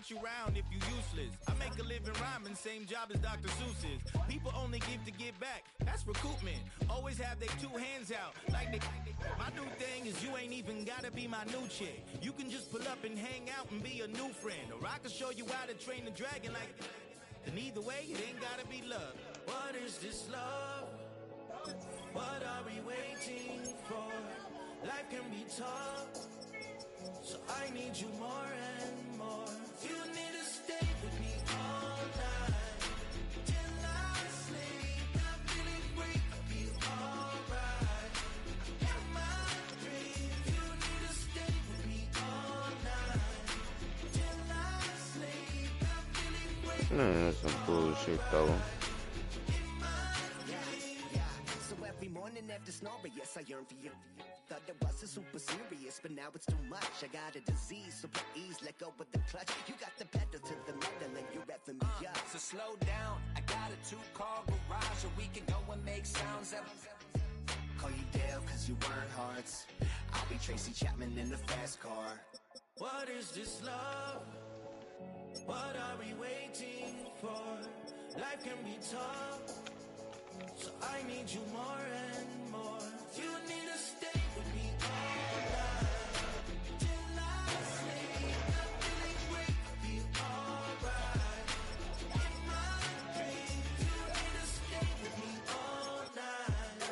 want you round if you useless. I make a living rhyming, same job as Dr. Seuss's. People only give to give back, that's recoupment. Always have their two hands out, like they. My new thing is you ain't even gotta be my new chick. You can just pull up and hang out and be a new friend. Or I can show you how to train the dragon like. And either way, it ain't gotta be love. What is this love? What are we waiting for? Life can be tough, so I need you more and more. You need to stay with me all night till I sleep. I'm feeling great, I'll be alright. In my dreams, you need to stay with me all night till I sleep. I'm feeling great. That's some bullshit though. Morning after snoring, yes, I yearn for you. Thought it wasn't super serious, but now it's too much. I got a disease, so please let go of the clutch. You got the pedal to the metal and you're revving me up. So slow down, I got a 2-car garage, or we can go and make sounds up. Call you Dale, cause you weren't hearts. I'll be Tracy Chapman in the fast car. What is this love? What are we waiting for? Life can be tough, so I need you more and more. You need to stay with me all night till I sleep. I'm feeling great, I'll be alright. In my dreams, you need to stay with me all night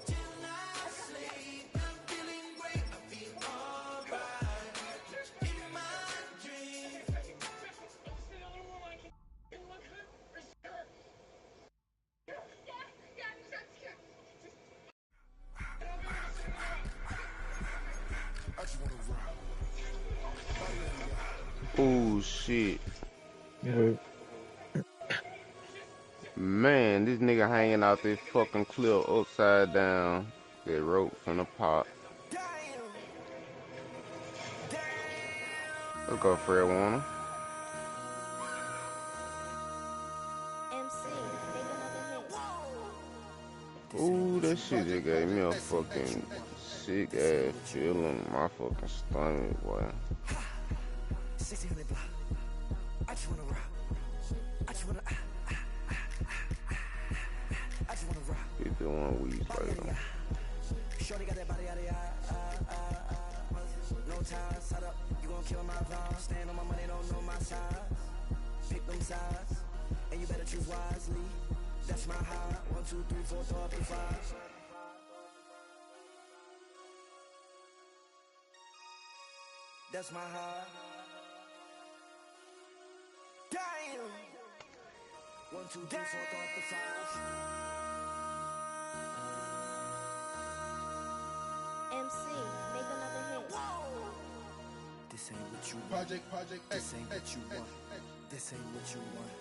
till I sleep. I'm feeling great, I'll be alright. In my dreams. Oh shit. Man, this nigga hanging out this fucking cliff upside down. That rope from the pop. Let's go, Fred Warner. Ooh, that shit just gave me a fucking sick ass feeling in my fucking stomach, boy. 1600 block. I just wanna rock. I just wanna. I just wanna rock. 51 weeks later. Shorty got that body out of no time, set up. You gon' kill my vibe. Stand on my money, don't know my size. Pick them sides, and you better choose wisely. That's my high. 1, 2, 3, 4, 5. That's my high. Damn. 1, 2, 3, 4, 5. MC, make another hit. This ain't what you want. Project This ain't what you want. This ain't what you want.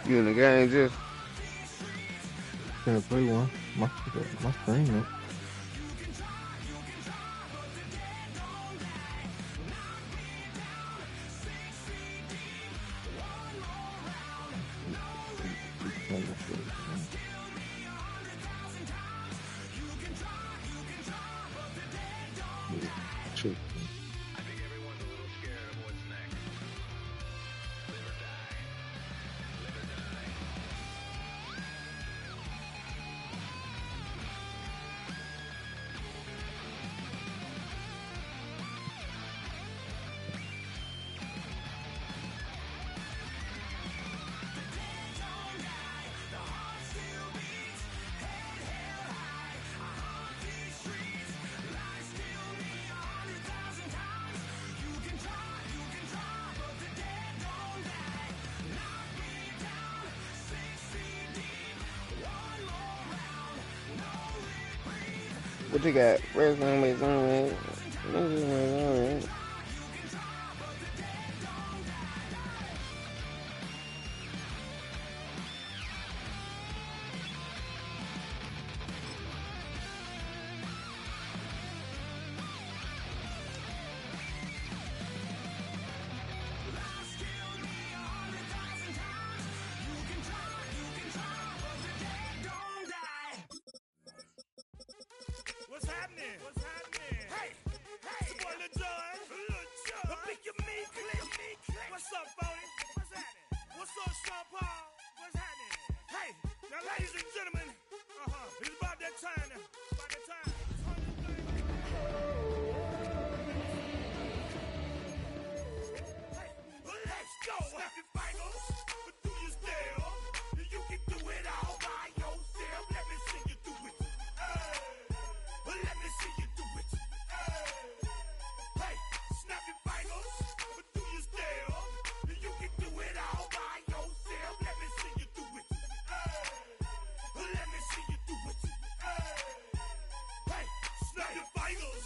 You in the game, just? Gotta play one. My screen up. True. What you got? Wrestling with something. What's happening? What's happening? Hey, hey, boy, Lil John. The pick your me click. What's up, Phony? What's happening? What's up, Sean Paul? What's happening? Hey, now, ladies and gentlemen, it's about that time now. About that time. Hey, let's go. Snap your fingers, but do you still? You can do it all by yourself. Let me see you do it. Let me see you do it. Hey, snap your fingers, but do you still? You can do it all by yourself. Let me see you do it. Let me see you do it. Hey, snap your fingers,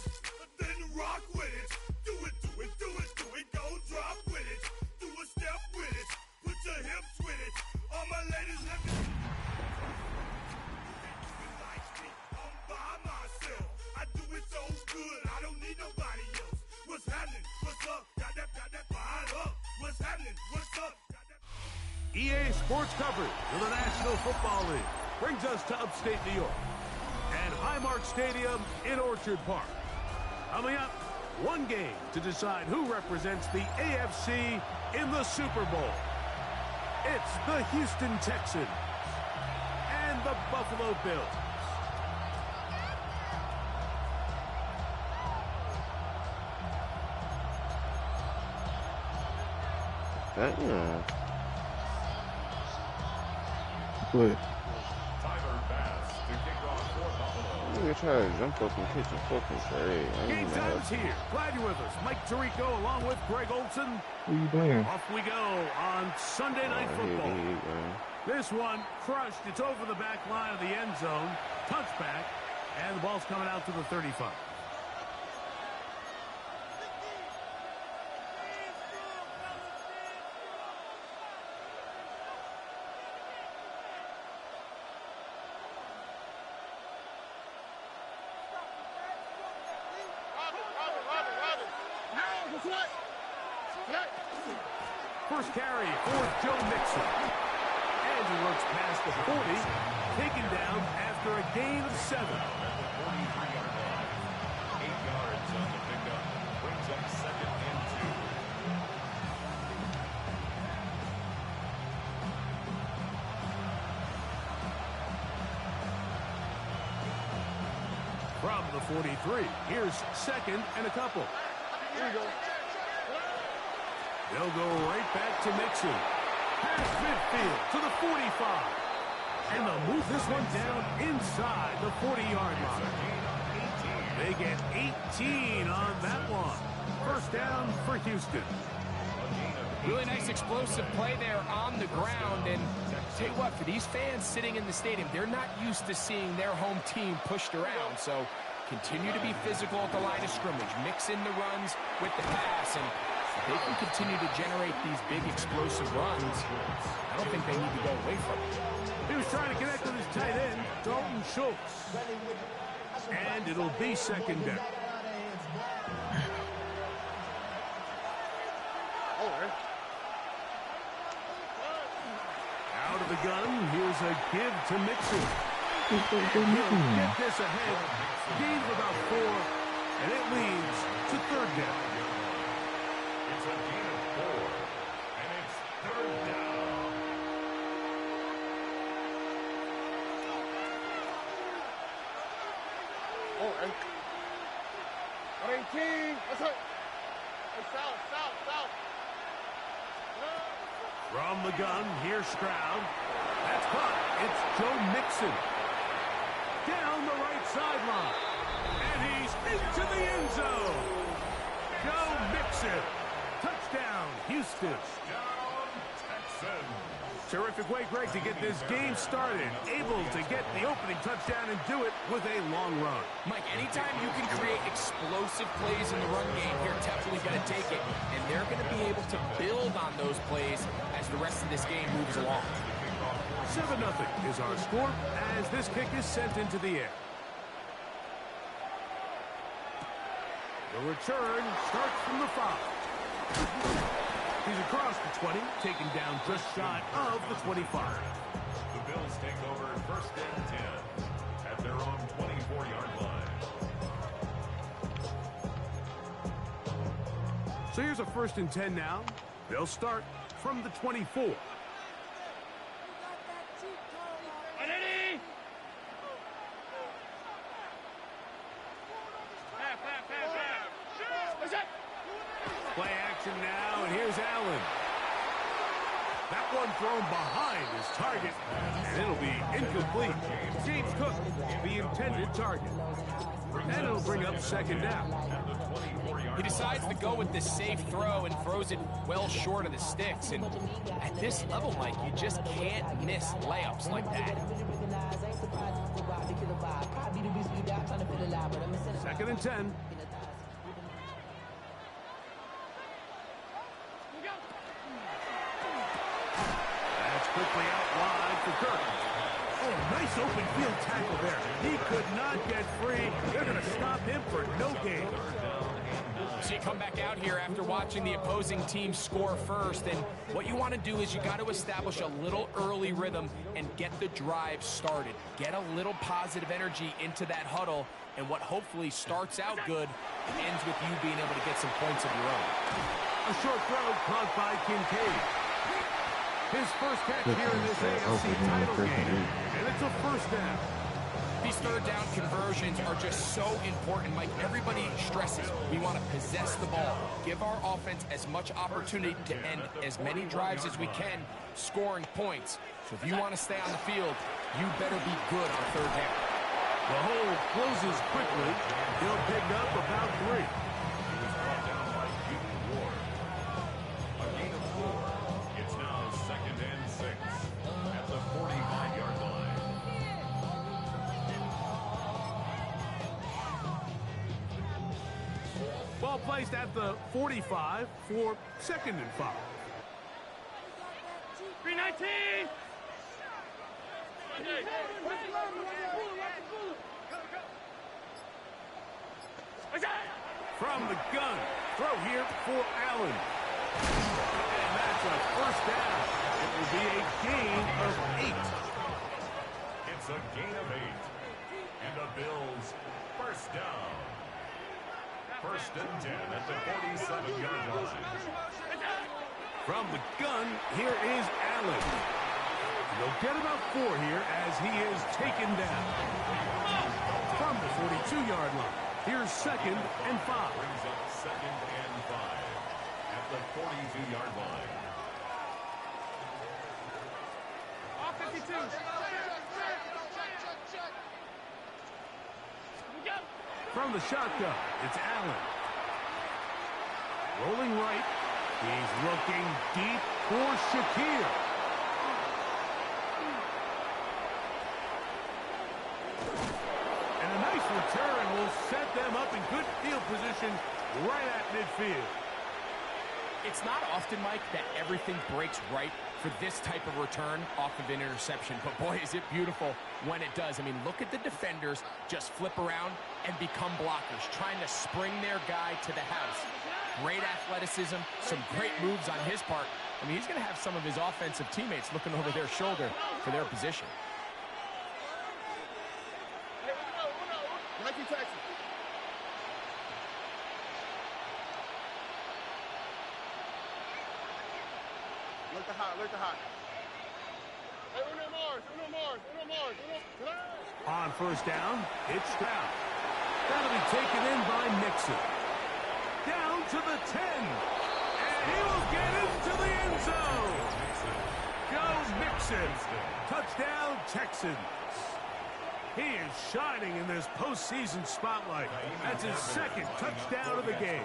then rock with it. Do it, do it, do it, do it. Go drop with it. Do a step with it. Put your hips with it. All my ladies, let me. I'm by myself. I do it so good, I don't need nobody else. What's happening? What's up? Got that fired up. What's happening? What's up? EA Sports coverage of the National Football League brings us to upstate New York and Highmark Stadium in Orchard Park. Coming up, one game to decide who represents the AFC in the Super Bowl. It's the Houston Texans and the Buffalo Bills. Damn. But Nigga try to jump up and catch a fucking trade. Game time's here. Glad you're with us. Mike Tirico along with Greg Olson. who you playing? Off we go on Sunday Night Football. This one crushed. It's over the back line of the end zone. Touchback. And the ball's coming out to the 35. First carry for Joe Mixon. And he works past the 40, taken down after a gain of 7. 8 yards on the pickup. Brings up 2nd and 2. From the 43, here's 2nd and a couple. Here we go. They'll go right back to Mixon. Past midfield to the 45. And they'll move this one down inside the 40-yard line. They get 18 on that one. First down for Houston. Really nice explosive play there on the ground. And tell you what, for these fans sitting in the stadium, they're not used to seeing their home team pushed around. So continue to be physical at the line of scrimmage. Mix in the runs with the pass. And if they can continue to generate these big explosive runs, I don't think think they need to go away from it. He was trying to connect with his tight end, Dalton Schultz. And it'll be second down. Out of the gun, here's a give to Mixon. He'll get this ahead. Gain of about 4, and it leads to third down. It's a gain of 4, and it's third down. From the gun, here's Stroud. That's caught. It's Joe Mixon. Down the right sideline. And he's into the end zone. Joe Mixon. Touchdown, Houston. Touchdown, Texans. Terrific way, Greg, to get this game started. Able to get the opening touchdown and do it with a long run. Mike, anytime you can create explosive plays in the run game, you're definitely going to take it. And they're going to be able to build on those plays as the rest of this game moves along. 7-0 is our score as this kick is sent into the air. The return starts from the 5. He's across the 20, taken down just shy of the 25. The Bills take over first and 10 at their own 24-yard line. So here's a first and 10 now. They'll start from the 24. Play action now, and here's Allen. That one thrown behind his target, and it'll be incomplete. James Cook, the intended target. And it'll bring up second down. He decides to go with the safe throw and throws it well short of the sticks. And at this level, Mike, you just can't miss layups like that. Second and 10. That's quickly out wide for Kirk. Oh, nice open field tackle there. He could not get free. They're going to stop him for no gain. So you come back out here after watching the opposing team score first, and what you want to do is you got to establish a little early rhythm and get the drive started. Get a little positive energy into that huddle, and what hopefully starts out good ends with you being able to get some points of your own. A short throw caught by Kincaid. His first catch here in this AFC title game, and it's a first down. These third down conversions are just so important, Mike. Everybody stresses we want to possess the ball, give our offense as much opportunity to end as many drives as we can, scoring points. So if you want to stay on the field, you better be good on third down. The hole closes quickly. He'll pick up about 3. He was brought down by Keaton Ward. A gain of 4. It's now second and 6 at the 45-yard line. Ball placed at the 45 for second and 5. 319! From the gun, throw here for Allen. And that's a first down. It will be a gain of 8. It's a gain of 8. And the Bills first down. First and 10 at the 47-yard line. From the gun, here is Allen. He'll get about 4 here as he is taken down. From the 42-yard line, here's second and 5. Brings up second and 5 at the 42-yard line. Off 52. From the shotgun, it's Allen. Rolling right. He's looking deep for Shakir. And a nice return will set them up in good field position right at midfield. It's not often, Mike, that everything breaks right for this type of return off of an interception. But boy, is it beautiful when it does. I mean, look at the defenders just flip around and become blockers, trying to spring their guy to the house. Great athleticism, some great moves on his part. I mean, he's going to have some of his offensive teammates looking over their shoulder for their position. On first down, it's Stroud. That'll be taken in by Mixon. Down to the 10. And he will get into the end zone. Goes Mixon. Touchdown, Texans. He is shining in this postseason spotlight. That's his second touchdown of the game.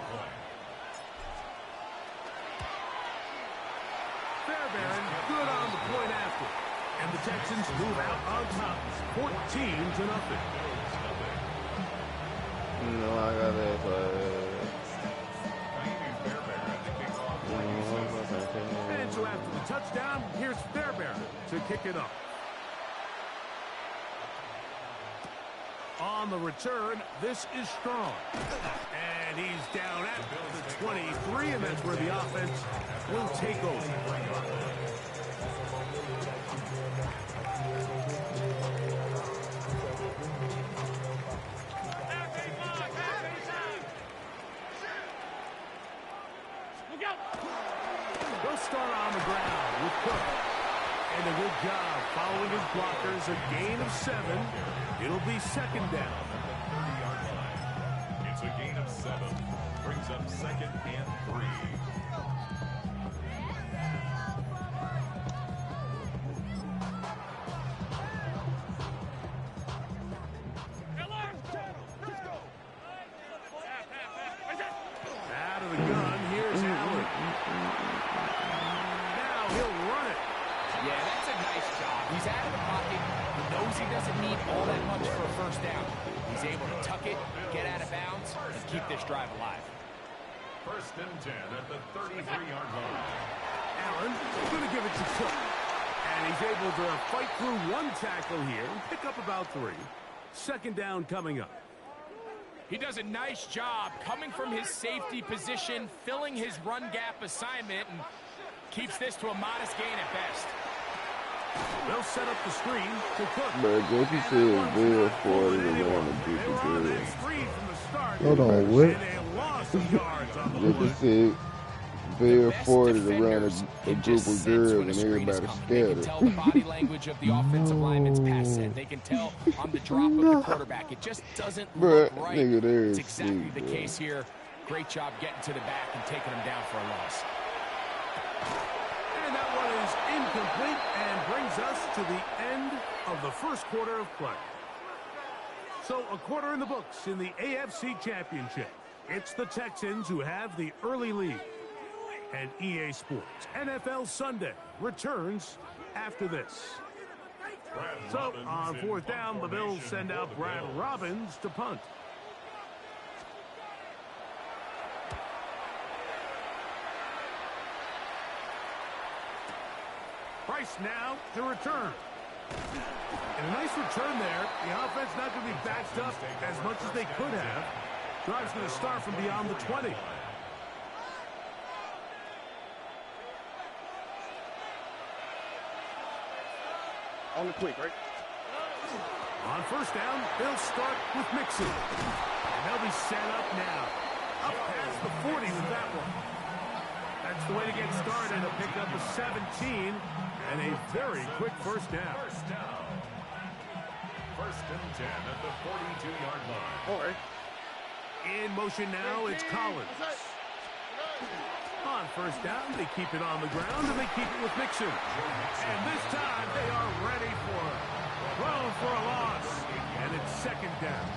Fairbairn good on the point after. And the Texans move out on top, 14-0. No, I got that And so after the touchdown, here's Fairbairn to kick it up. On the return, this is Strong. And he's down at the 23, and that's where the offense will take over. They'll start on the ground with Cook. And a good job following his blockers, a gain of 7. It'll be second down. It's a gain of 7. Brings up 2nd and 3. Out of the gun, here's Allen. Now he'll run it. Yeah, that's a nice job. He's out of the pocket. He knows he doesn't need all that much for a first down. He's able to tuck it, get out of bounds, and keep this drive alive. 1st and 10 at the 33-yard line. Allen going to give it to Cook. And he's able to fight through one tackle here and pick up about 3. Second down coming up. He does a nice job coming from his safety position, filling his run gap assignment, and keeps this to a modest gain at best. They'll set up the screen to Cook. But Jesse said Bill Ford is the one to beat the girl. Hold on, what? Jesse said Bill Ford is around a group of girls and everybody scared They can tell the body language of the offensive lineman's pass set. They can tell on the drop of the quarterback. It just doesn't look right. It's exactly the case here. Great job getting to the back and taking him down for a loss. And that one is incomplete and brings us to the end of the first quarter of play. So a quarter in the books in the AFC Championship. It's the Texans who have the early lead. And EA Sports NFL Sunday returns after this. So on 4th down, the Bills send out Brad Robbins to punt. Price now to return. And a nice return there. The offense not going to be backed up as much as they could have. Drive's going to start from beyond the 20. On the quick, right? On first down, they'll start with Mixon. And they'll be set up now. Up past the 40 with that one. That's the way to get started. A pickup of 17 and a very quick first down. 1st and 10 at the 42-yard line. All right. In motion now, it's Collins. On first down, they keep it on the ground, and they keep it with Mixon. And this time, they are ready for it. Throw for a loss, and it's second down.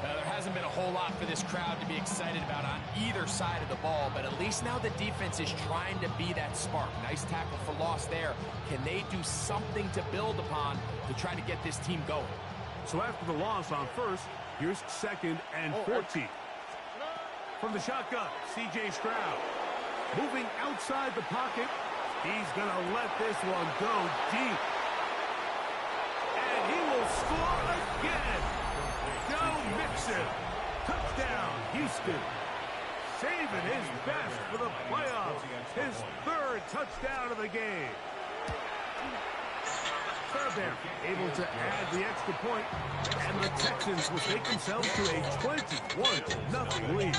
There hasn't been a whole lot for this crowd to be excited about on either side of the ball, but at least now the defense is trying to be that spark. Nice tackle for loss there. Can they do something to build upon to try to get this team going? So after the loss on first, here's 2nd and 14. From the shotgun, C.J. Stroud. Moving outside the pocket, He's going to let this one go deep. And he will score again. Joe Mixon. Touchdown, Houston. Saving his best for the playoffs. His third touchdown of the game. Fairbairn able to add the extra point, and the Texans will take themselves to a 21-0 lead.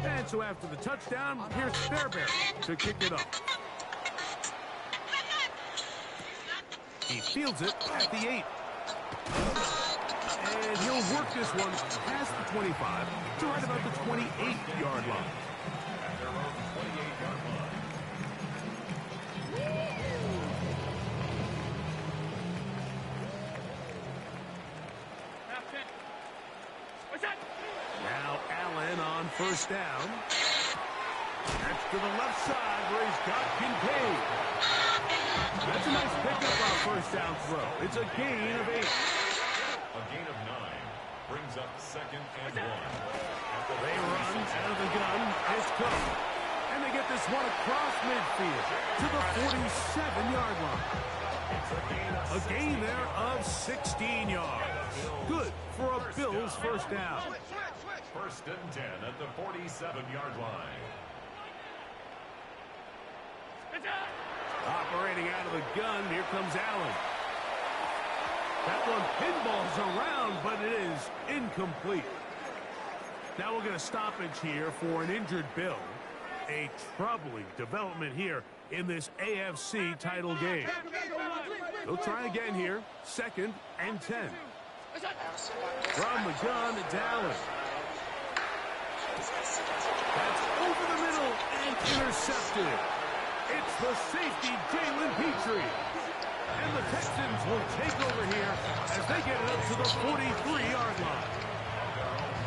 And so after the touchdown, here's Fairbairn to kick it off. He fields it at the 8. And he'll work this one past the 25 to right about the 28-yard line. Now Allen on first down. That's to the left side where he's got Kincaid. That's a nice pickup on first down throw. It's a gain of 8. A gain of 9 brings up 2nd and 1. They run out of the gun. It's Cook. And they get this one across midfield to the 47-yard line. A gain there of 16 yards. Good for a Bills first down. 1st and 10 at the 47-yard line. Operating out of the gun, here comes Allen. That one pinballs around, but it is incomplete. Now we'll get a stoppage here for an injured Bill. A troubling development here in this AFC title game. They'll try again here. 2nd and 10. From the gun, it's Allen. That's over the middle and intercepted. It's the safety, Jalen Petrie. And the Texans will take over here as they get it up to the 43-yard line.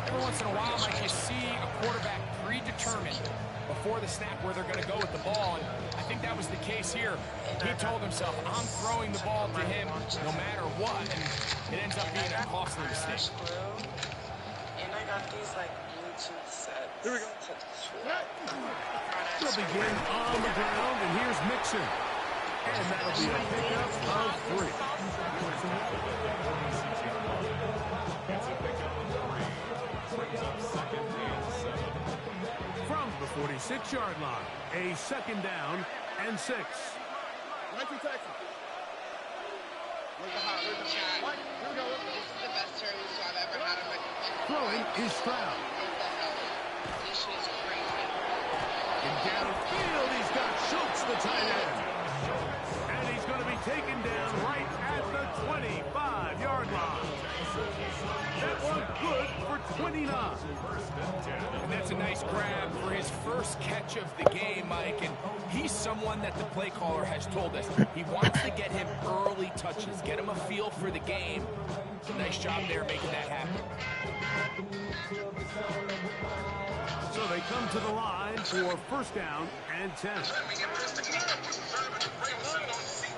Every once in a while, Mike, you see a quarterback predetermined before the snap where they're going to go with the ball. And I think that was the case here. He told himself, I'm throwing the ball to him no matter what. And it ends up being a costly mistake. And I got these, like, Bluetooth sets. Here we go. They'll begin on the ground, and here's Mixon. And that'll be a pickup of 3. From the 46-yard line, a 2nd down and 6. Throwing is Stroud. And downfield, he's got Schultz, the tight end. And he's going to be taken down right at the 25-yard line. That one good for 29. And that's a nice grab for his first catch of the game, Mike. And he's someone that the play caller has told us he wants to get him early touches, get him a feel for the game. Nice job there making that happen. So they come to the line for 1st down and 10.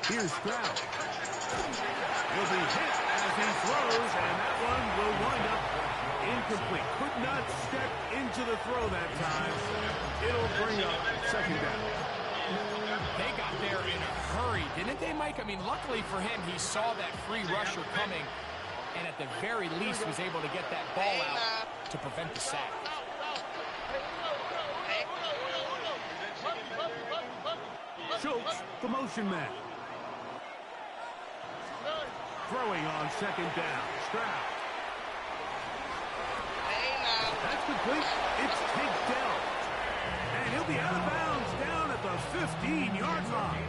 Here's Stroud. He'll be hit as he throws, and that one will wind up incomplete. Could not step into the throw that time. It'll bring up 2nd down. They got there in a hurry, didn't they, Mike? I mean, luckily for him, he saw that free rusher coming, and at the very least was able to get that ball out to prevent the sack. Schultz, the motion man. Throwing on 2nd down. Stroud. That's complete. It's Tank Dell. And he'll be out of bounds down at the 15-yard line.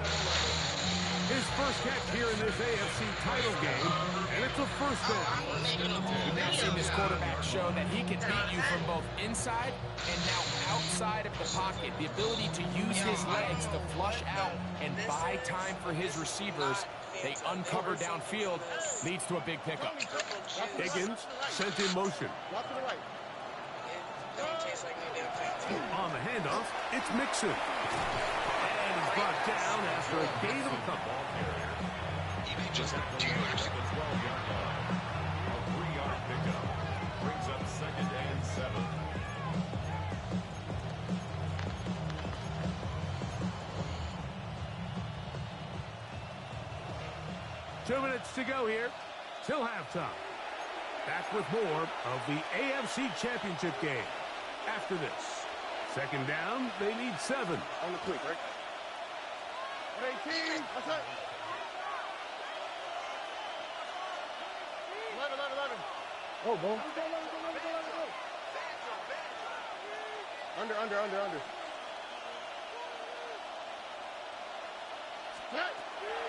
His first catch here in this AFC title game, and it's a 1st down. We've now seen this quarterback show that he can beat you from both inside and now outside of the pocket. The ability to use his legs to flush out and buy time for his receivers. They uncover downfield, leads to a big pickup. Higgins sent in motion. On the handoff, it's Mixon. And he's brought down after a gain of a couple. Just a 12-yard line. A 3-yard pickup brings up 2nd and 7. 2 minutes to go here till halftime. Back with more of the AFC Championship game. After this, second down, they need 7. On the quick, right? 18. That's it. 11. Oh, boy. Under.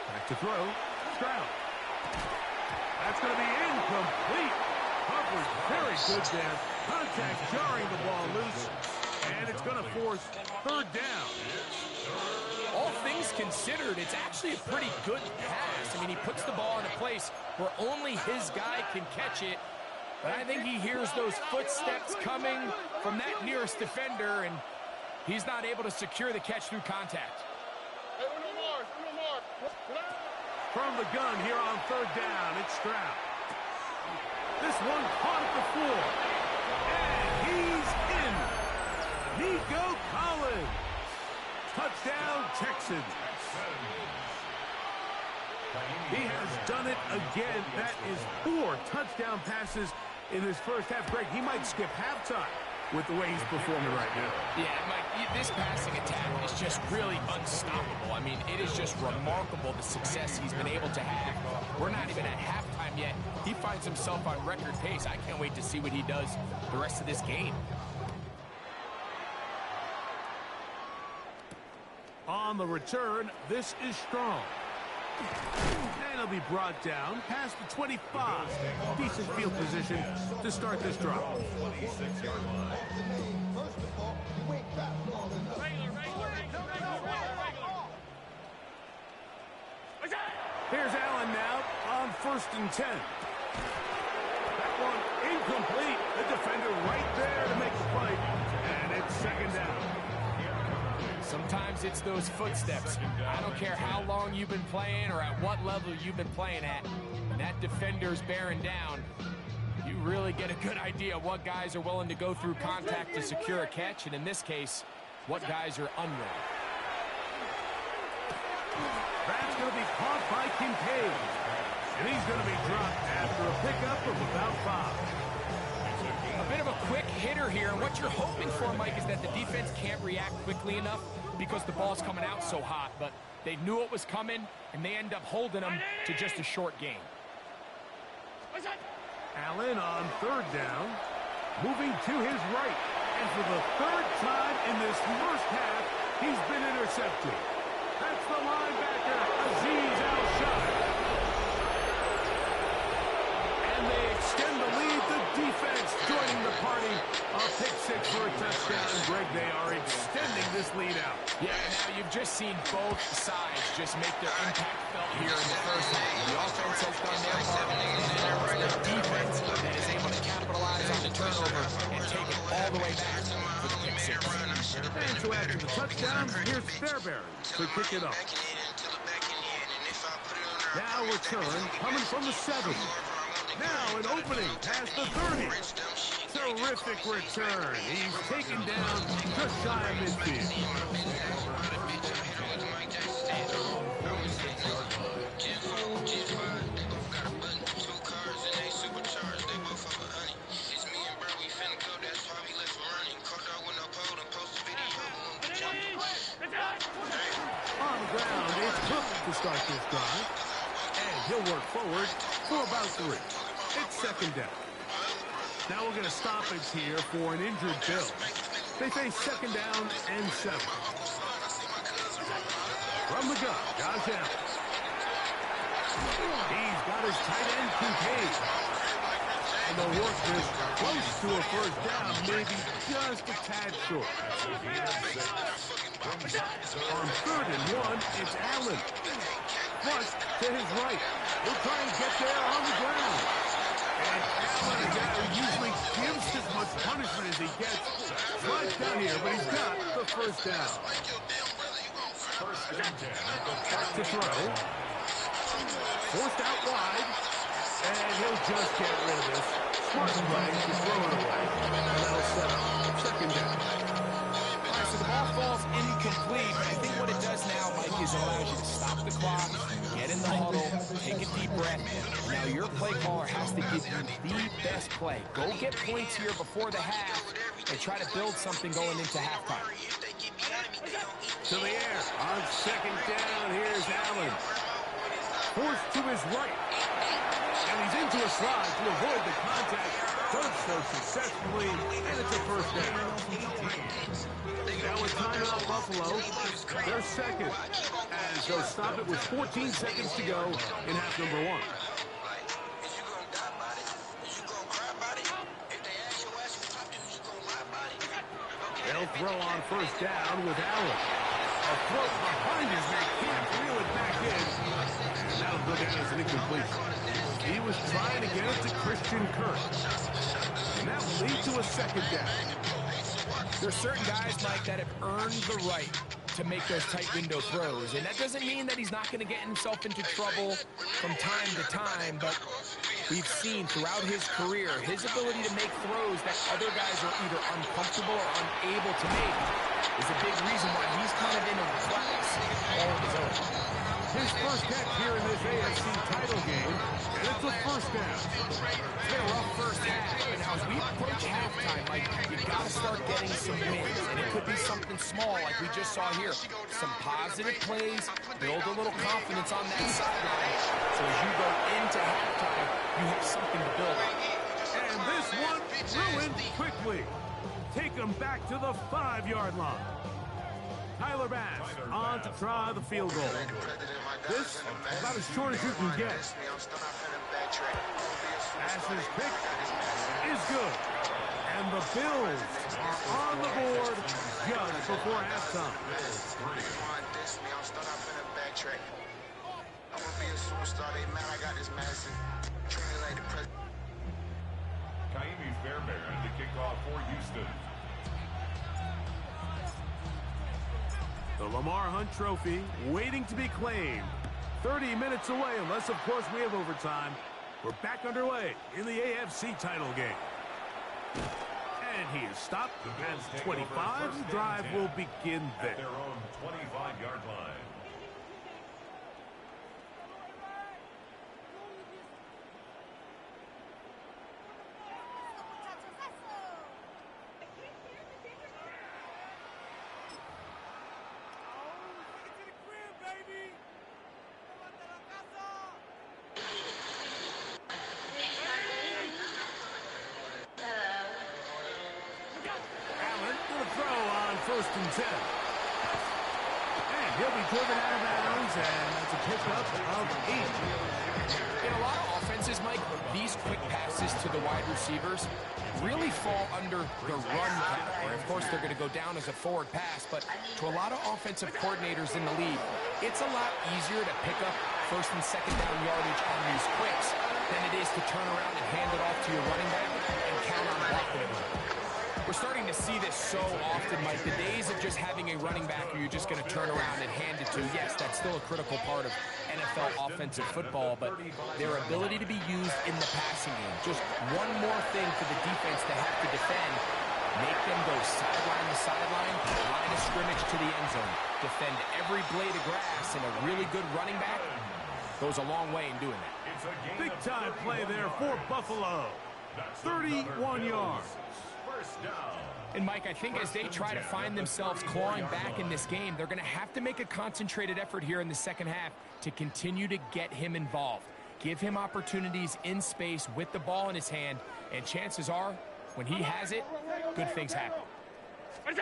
Back to throw. Stroud. That's going to be incomplete. Coverage very good there. Contact jarring the ball loose. And it's going to force third down. All things considered, it's actually a pretty good pass. I mean, he puts the ball in a place where only his guy can catch it. But I think he hears those footsteps coming from that nearest defender, and he's not able to secure the catch through contact. From the gun here on third down, it's Stroud. This one caught at the floor. And he's in. Nico Collins. Touchdown, Texans. He has done it again. That is 4 touchdown passes in his first half. Greg, he might skip halftime with the way he's performing right now. Yeah, Mike, this passing attack is just really unstoppable. I mean, it is just remarkable the success he's been able to have. We're not even at halftime yet. He finds himself on record pace. I can't wait to see what he does the rest of this game. On the return, this is Strong. And he'll be brought down past the 25. Decent field position to start this drive. Here's Allen now on 1st and 10. That one incomplete. The defender right there to make the play. And it's second down. Sometimes it's those footsteps. I don't care how long you've been playing or at what level you've been playing at. When that defender's bearing down, you really get a good idea of what guys are willing to go through contact to secure a catch, and in this case, what guys are unwilling. That's going to be caught by Kincaid. And he's going to be dropped after a pickup of about 5. A bit of a quick hitter here, and what you're hoping for, Mike, is that the defense can't react quickly enough because the ball's coming out so hot, but they knew it was coming, and they end up holding them to just a short gain. Allen on third down, moving to his right, and for the 3rd time in this first half, he's been intercepted. That's the linebacker, Azeez Al-Shai. And they extend the lead. The defense joining the party. A pick 6 for a touchdown. Greg, they are extending this lead out. Yeah, now you've just seen both sides just make their impact felt here in the first half. The offense has done their part, and the defense that is able to capitalize on the turnover and take it all the way back for the pick 6. And so after the touchdown, here's Fairbairn to kick it off. Now return coming from the 7. Now an opening past the 30. Terrific return. He's taken down just shy of midfield. On the ground, it's Cook to start this drive. And he'll work forward for about 3. It's second down. Now we're going to stoppage here for an injured Bill. They face second down and 7. From the gun, Josh Allen. He's got his tight end, Kincaid. And they'll work this close to a first down, maybe just a tad short. On 3rd and 1, it's Allen. Flush to his right. He'll try and get there on the ground. And Allen, a guy who usually gives as much punishment as he gets, slides down here, but he's got the first down. Back to throw. Forced out wide. And he'll just get rid of this. Smart play to throw it away. And that'll set up second down. All right, so the ball falls incomplete, but I think what it does now, Mike, is it allows you to stop the clock, get get in the huddle, take a deep breath. Now your play caller has to give you the best play. Go get points here before the half and try to build something going into halftime. To the air. On second down, here's Allen. Forced to his right. And he's into a slide to avoid the contact. Does so successfully, and it's a first down. Now with timeout Buffalo, they're second, as they'll stop it with 14 seconds to go in half number 1. They'll throw on first down with Allen. A throw behind his neck, can't reel it back in. And that'll go down as an incompletion. He was trying to get it to Christian Kirk. And that will lead to a second down. There's certain guys, Mike, that have earned the right to make those tight window throws. And that doesn't mean that he's not going to get himself into trouble from time to time, but we've seen throughout his career his ability to make throws that other guys are either uncomfortable or unable to make is a big reason why he's kind of in a class all of his own. His first catch here in this AFC title game, and it's a first down. It's been a rough first half, and now as we approach halftime, Mike, you got to start getting some wins, and it could be something small like we just saw here. Some positive plays, build a little confidence on that sideline, so as you go into halftime, you have something to build on. And this one ruined quickly. Take him back to the 5-yard line. Tyler Bass on to try the field goal. This about as short as you can get. Bass's pick is good. And the Bills are on the board just before halftime. Kaimi Fairbairn to kick off for Houston. The Lamar Hunt Trophy waiting to be claimed. 30 minutes away, unless, of course, we have overtime. We're back underway in the AFC title game. And he is stopped at 25. The drive will begin there. At their own 25-yard line. First and 10. And he'll be driven out of bounds, and that's a pickup of 8. In a lot of offenses, Mike, these quick passes to the wide receivers really fall under the run category. Of course, they're going to go down as a forward pass, but to a lot of offensive coordinators in the league, it's a lot easier to pick up first and second down yardage on these quicks than it is to turn around and hand it off to your running back and count on blocking it. We're starting to see this so often, Mike. The days of just having a running back where you're just going to turn around and hand it to, yes, that's still a critical part of NFL offensive football, but their ability to be used in the passing game. Just one more thing for the defense to have to defend. Make them go sideline to sideline, line of scrimmage to the end zone. Defend every blade of grass, and a really good running back goes a long way in doing that. Big-time play there for Buffalo. 31 yards. And, Mike, I think as they try to find themselves clawing back in this game, they're going to have to make a concentrated effort here in the second half to continue to get him involved. Give him opportunities in space with the ball in his hand, and chances are, when he has it, good things happen. That's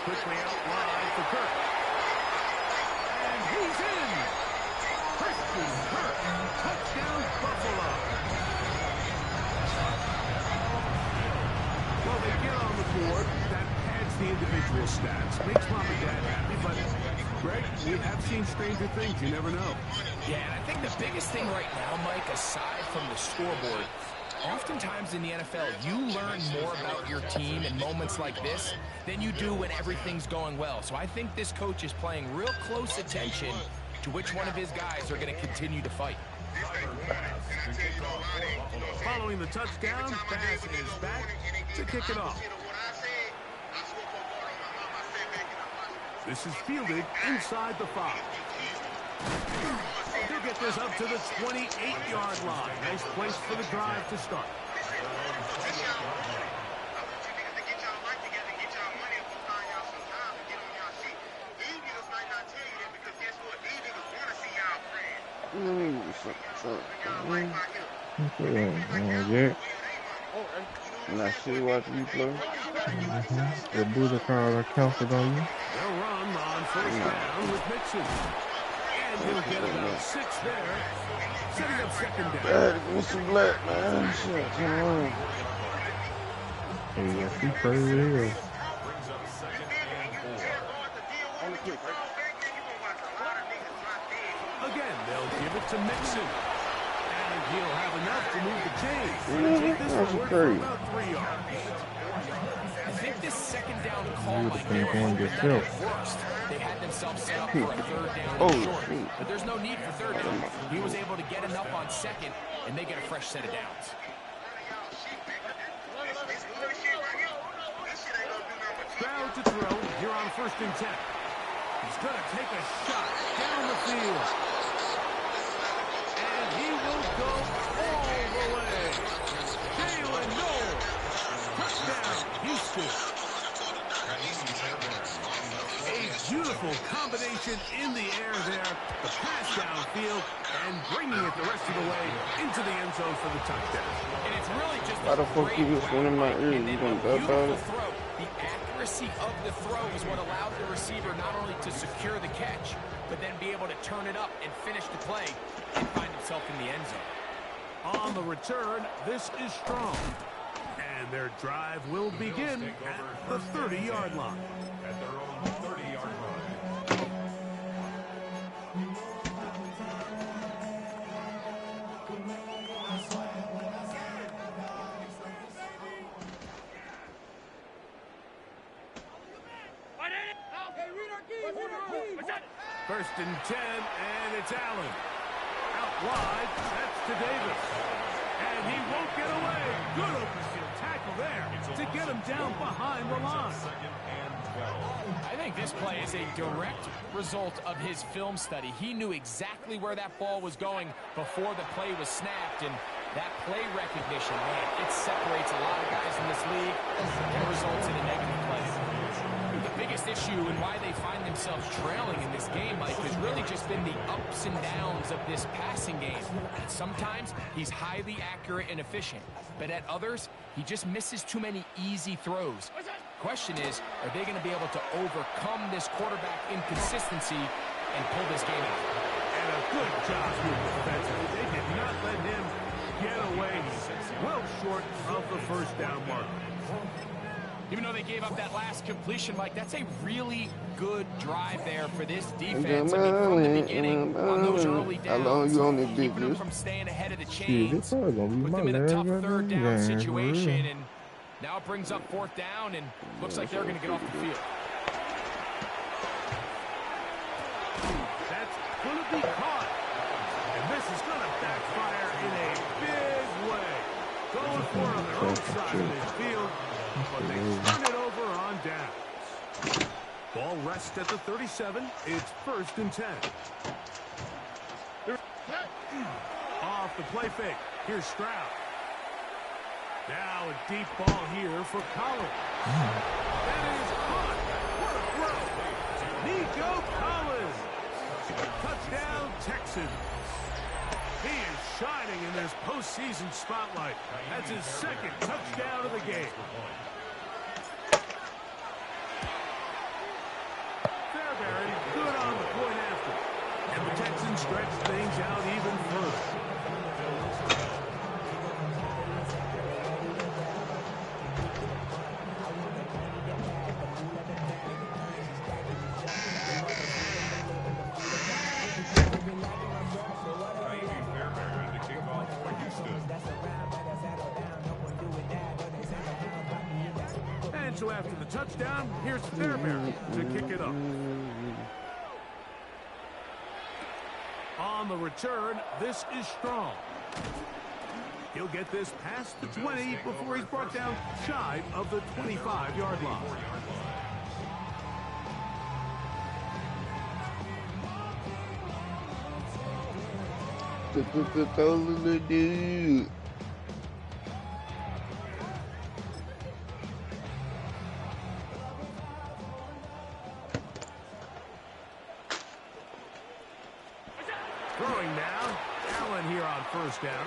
quickly outlined for Kirk. And he's in! Christian Kirk, touchdown Buffalo. Well, they get on the board. That pads the individual stats. Makes mom and dad happy, but Greg, we have seen stranger things. You never know. Yeah, and I think the biggest thing right now, Mike, aside from the scoreboard, oftentimes in the NFL, you learn more about your team in moments like this than you do when everything's going well. So I think this coach is paying real close attention to which one of his guys are going to continue to fight. Following the touchdown, Bass is back to kick it off. This is fielded inside the 5. He'll get this up to the 28-yard line. Nice place for the drive to start. Now see what you play. The Buddha card I counted on you. They'll run on first down with Mixon. And he'll get about 6 there. Setting up second down. Give me some black, man. Shit, come on. Hey, he played really well. Again, they'll give it to Mixon. And he'll have enough to move the chains. Take this forward for about 3 yards. I think this second down call might be worst. They had themselves set up for a third down and short. But there's no need for third down. He was able to get enough on second, and they get a fresh set of downs. Stroud to throw here on 1st and 10. He's going to take a shot down the field. And he will go all the way. Jalen Noel. Touchdown, Houston. A beautiful combination in the air there. The pass downfield and bringing it the rest of the way into the end zone for the touchdown. And it's really just why the fuck you just in my ear? You gonna bet about it? The accuracy of the throw is what allowed the receiver not only to secure the catch, but then be able to turn it up and finish the play and find himself in the end zone. On the return, this is strong. And their drive will begin at the 30-yard line. At their own 30-yard line. First and 10, and it's Allen. Out wide, that's to Davis. And he won't get away. Good open field tackle there to get him down behind the line. I think this play is a direct result of his film study. He knew exactly where that ball was going before the play was snapped, and that play recognition, man, it separates a lot of guys in this league and results in a negative play. The biggest issue and why they find themselves trailing in this game, Mike, has really just been the ups and downs of this passing game. And sometimes he's highly accurate and efficient, but at others, he just misses too many easy throws. Question is, are they going to be able to overcome this quarterback inconsistency and pull this game out? And a good job with the defense. They did not let him get away. Well short of the first down mark. Even though they gave up that last completion, Mike, that's a really good drive there for this defense. I mean, from the beginning, on those early downs, keeping them from staying ahead of the chains, put them in a tough third down situation, and now it brings up 4th down, and looks like they're going to get off the field. That's going to be caught. And this is going to backfire in a big way. Going for it on their own side of the field. But they turn it over on downs. Ball rests at the 37. It's 1st and 10. Off the play fake. Here's Stroud. Now a deep ball here for Collins. That is caught. What a throw. Nico Collins. Touchdown, Texans. He is shining in this postseason spotlight. That's his 2nd touchdown of the game. Fairbairn good on the point after. And the Texans stretch things out even further. So after the touchdown, here's Fairbairn to kick it up. On the return, this is Strong. He'll get this past the 20 before he's brought down shy of the 25-yard line. Throw little dude. Throwing now. Allen here on first down.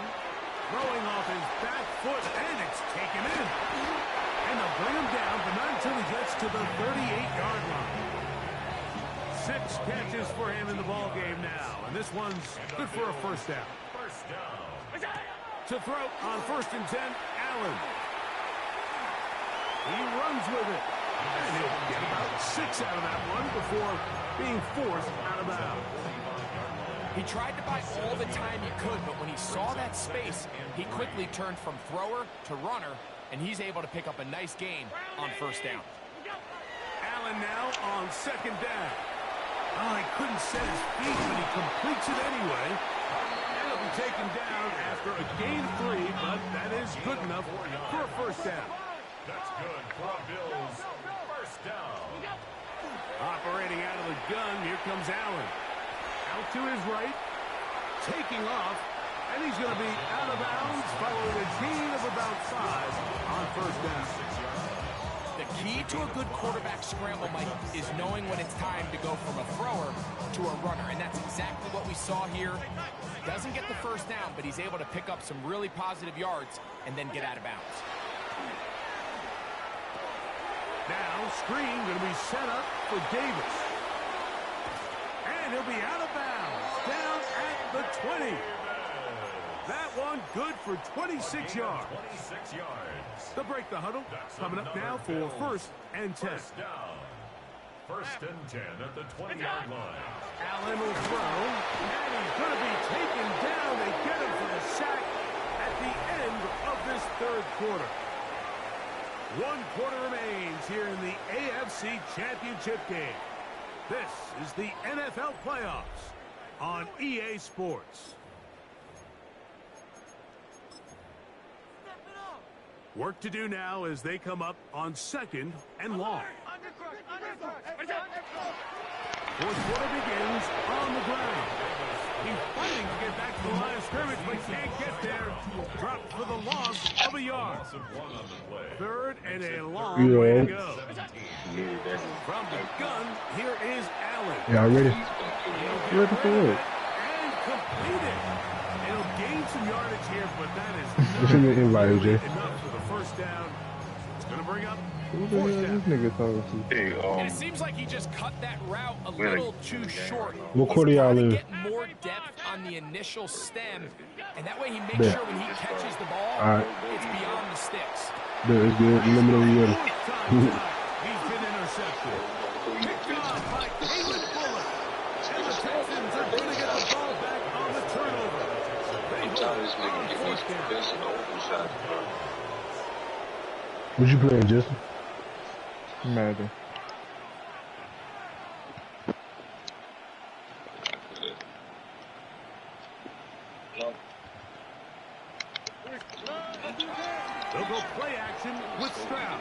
Throwing off his back foot, and it's taken in. And they'll bring him down, but not until he gets to the 38-yard line. 6 catches for him in the ball game now, and this one's good for a first down. First down. To throw on 1st and 10, Allen. He runs with it. And he'll get about 6 out of that one before being forced out of bounds. He tried to buy all the time he could, but when he saw that space, he quickly turned from thrower to runner, and he's able to pick up a nice gain on first down. Allen now on 2nd down. Oh, he couldn't set his feet, but he completes it anyway. And it'll be taken down after a gain of 3, but that is good enough for a first down. That's good for a Bills first down. Operating out of the gun, here comes Allen. Out to his right, taking off, and he's going to be out of bounds following a gain of about 5 on first down. The key to a good quarterback scramble, Mike, is knowing when it's time to go from a thrower to a runner, and that's exactly what we saw here. Doesn't get the first down, but he's able to pick up some really positive yards and then get out of bounds. Now, screen going to be set up for Davis. And he'll be out of bounds, down at the 20. That one good for 26 yards. 26 yards. They'll break the huddle. Coming up now for 1st and 10. First down. 1st and 10 at the 20-yard line. Allen will throw, and he's going to be taken down. They get him for the sack at the end of this 3rd quarter. 1 quarter remains here in the AFC Championship game. This is the NFL playoffs on EA Sports. Work to do now as they come up on 2nd and long. 4th quarter begins on the ground. He's fighting to get back to the line of scrimmage, but can't get there. Dropped for the loss of a yard. 3rd and a long way to go. From the gun, here is Allen. Y'all ready? Ready for it. And completed. It'll gain some yardage here, but that is Invite, AJ. enough for the first down. It's going to bring up Who the hell is this nigga talking to? And it seems like he just cut that route a little too short. What quarter y'all in? Get more depth on the initial stem, and that way he makes sure when he catches the ball, it's beyond the sticks. There, it's good. Let me know when you're ready. He's been intercepted. Picked off by Caleb Bullock. And the Texans are going to get the ball back on the turnover. What you playing, Justin? Madden. They'll go play action with Stroud.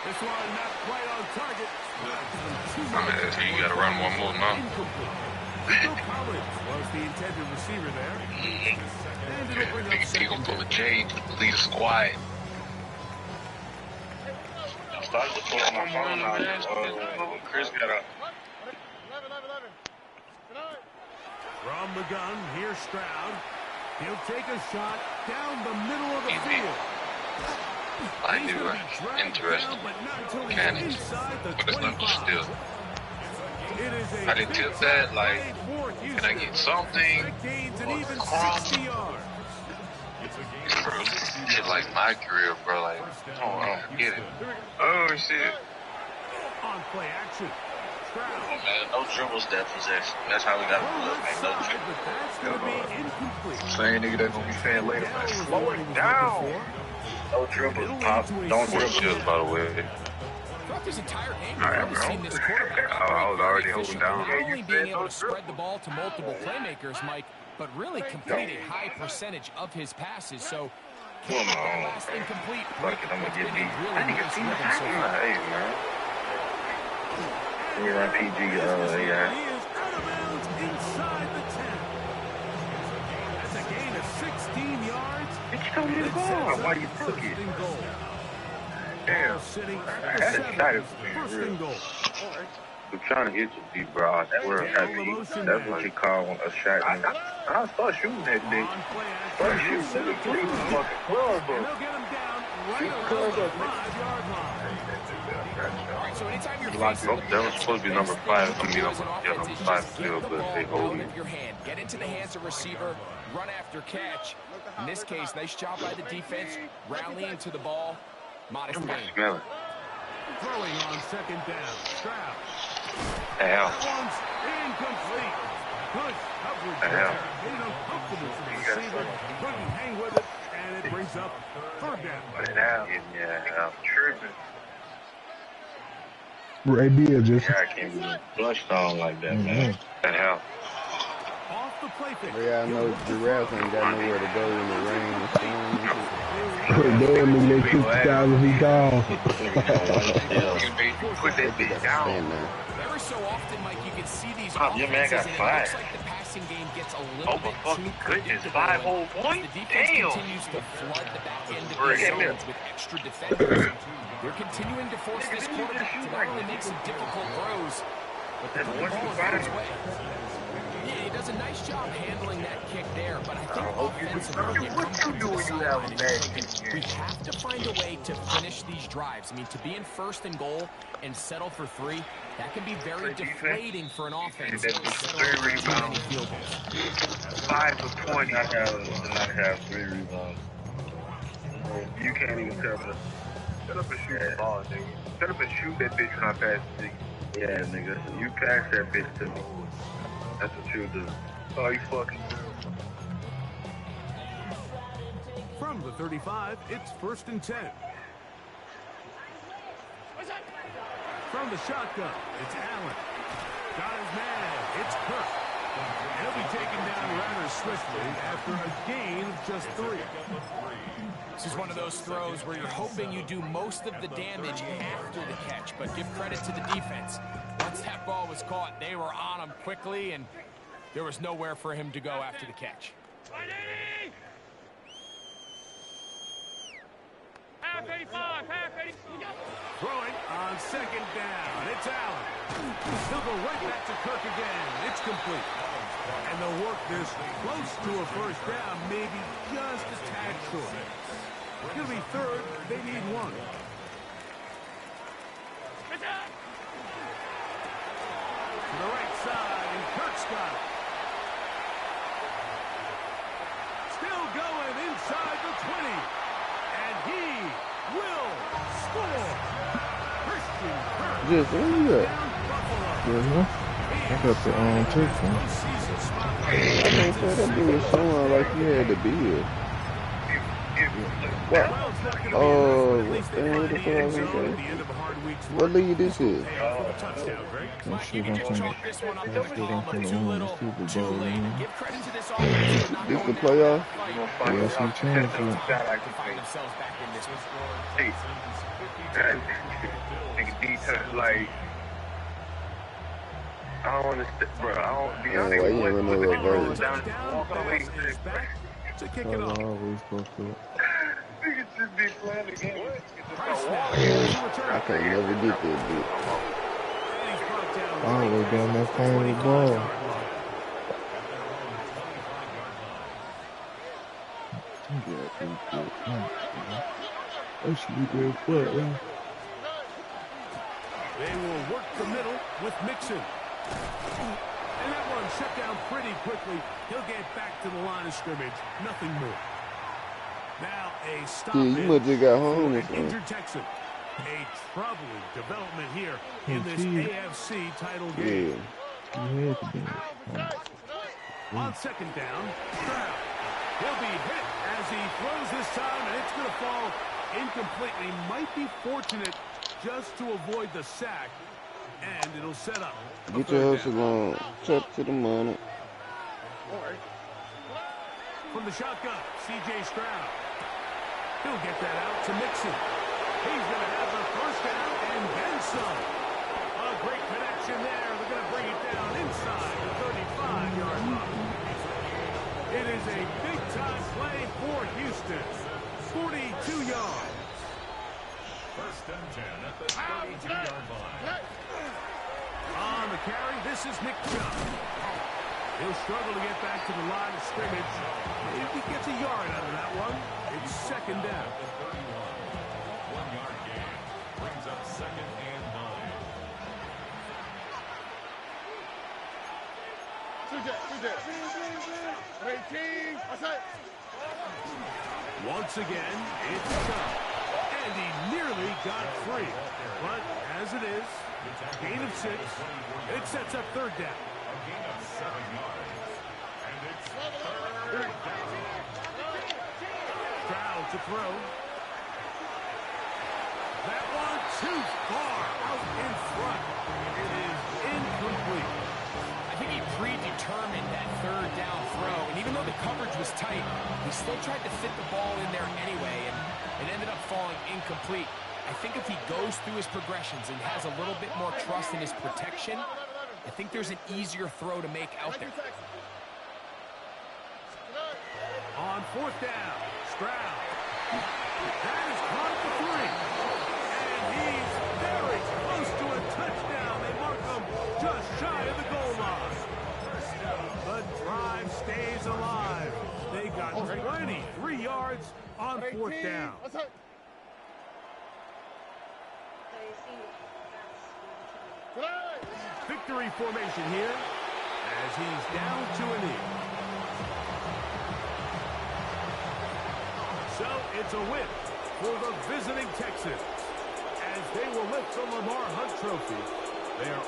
This one not quite on target. You gotta run one more now. Rico Collins was the intended receiver there. And it'll bring up He gonna pull a J to lead a squad. I started to pull on my phone out. Chris got up. From the gun, here's Stroud. He'll take a shot down the middle of the field. I do interesting mechanics, but it's not still. I didn't tip that, like, can I get something? Or cross? Bro, shit like my career, bro, like, oh, I don't get it. Oh, shit. On play action. Oh, man, no dribbles that possession. That's how we got to look, man, no dribbles. Same nigga that's gonna be fan later, man. Slow it down. No dribbles, pop. Don't dribble, by the way. Throughout this entire game, All right, we've bro. seen this quarterback I was already holding down. not only being able to spread the ball to multiple playmakers, Mike, but really complete a high percentage of his passes. So, can't let that last incomplete break what's been a really nice rhythm so far. Hey, man. You run PG, He is out of bounds inside the told me to go on. Why you took it? Damn. That's excited for me, real. I'm trying to hit you, D, bro. I swear, that's what you call a shot. I'll start shooting that bitch. Start shooting that bitch. Fucking club, bro. That was supposed to be number 5. I mean, number 5 still, but they hold me. Get into the hands of receiver, run after catch. In this case, nice job by the defense, rallying to the ball. Modest gain. Smell it. Throwing on second down. Stroud. Ow. One's incomplete. Good coverage there. Made it uncomfortable for the receiver. Couldn't hang with it, and it brings up third down. Yeah, I'm tripping. Right there, just. Yeah, I can't be flushed on like that, man. That help. Off the play fix. Yeah, I know giraffes ain't got nowhere to go in the rain and storm and shit. Damn, nigga, they 50,000 he gone. Put that bitch down. Every so often, Mike, you can see these Your man got 5. looks like the passing game gets a little bit too goodness, 5 whole points? The defense continues to flood the back end of the zones with extra defenders. They're continuing to force this quarterback to not only make some difficult throws, but the ball is on its way. Yeah, he does a nice job handling that kick there, but I think offensively, you come back to the sideline and we have to find a way to finish these drives. I mean, to be in first and goal and settle for 3, that can be very deflating for an offense. 3 rebounds. 5 for 20. I have 3 rebounds. You can't even tell me. Shut up and shoot the ball, nigga. Shut up and shoot that bitch when I pass it to you. Yeah, nigga. You pass that bitch to me. That's what you do. Oh, you fucking do. From the 35, it's 1st and 10. From the shotgun, it's Allen. Got his man. It's Kirk. He'll be taken down rather swiftly after a gain of just 3. This is one of those throws where you're hoping you do most of the damage after the catch, but give credit to the defense. Once that ball was caught, they were on him quickly, and there was nowhere for him to go after the catch. Half 85, half 80. Throwing on second down. It's Allen. He'll go right back to Kirk again. It's complete. And they'll work this close to a first down, maybe just a tad short. It'll be 3rd. They need 1. To the right side, and Kirk's got it. Still going inside the 20. And he will score. Christian Kirk. Just where you at? I got the text one. I can't tell that dude was showing like he had the beard. What? Oh, what the fuck was that? What league this is? I'm sure I'm from the Super Bowl, man. This the playoff? AFC Championship. Like, I don't understand, bro. I don't be honest. Why you ain't know that verse? To kick it off. Niggas just be playing the game. I can't never get that bitch. I always got that phone with the ball. That should be good foot, yeah. They will work the middle with Mixon. And that one shut down pretty quickly. He'll get back to the line of scrimmage. Nothing more. Now a stop. Yeah, you must have got home or something. Injured Texan. A troubling development here in this AFC title game. Yeah. On second down, Stroud. He'll be hit as he throws this time, and it's going to fall incompletely. Might be fortunate just to avoid the sack, and it'll set up. Get your hustle on. Touch to the money. From the shotgun, C.J. Stroud. He'll get that out to Mixon. He's going to have the first down and then some. A great connection there. They're going to bring it down inside the 35-yard line. It is a big-time play for Houston. 2 yards. First and 10 at the 32-yard line. On the carry, this is Nick Chubb. He'll struggle to get back to the line of scrimmage. If he gets a yard out of that one, it's second down. At the 31. 1-yard gain. Brings up second and 9. Once again, it's Chubb. And he nearly got free. But as it is, gain of 6. It sets up third down. A gain of 7 yards. And it's third down. Stroud to throw. That one too far out in front. It is incomplete. I think he predetermined that third down throw, and even though the coverage was tight, he still tried to fit the ball in there anyway, and it ended up falling incomplete. I think if he goes through his progressions and has a little bit more trust in his protection, I think there's an easier throw to make out there. On fourth down, Stroud. That is caught for 3. And he's very close to a touchdown. They mark him just shy of the goal line. The drive stays alive. They got 23 yards on fourth down. Victory formation here as he's down to a knee. So it's a win for the visiting Texans as they will lift the Lamar Hunt Trophy. They are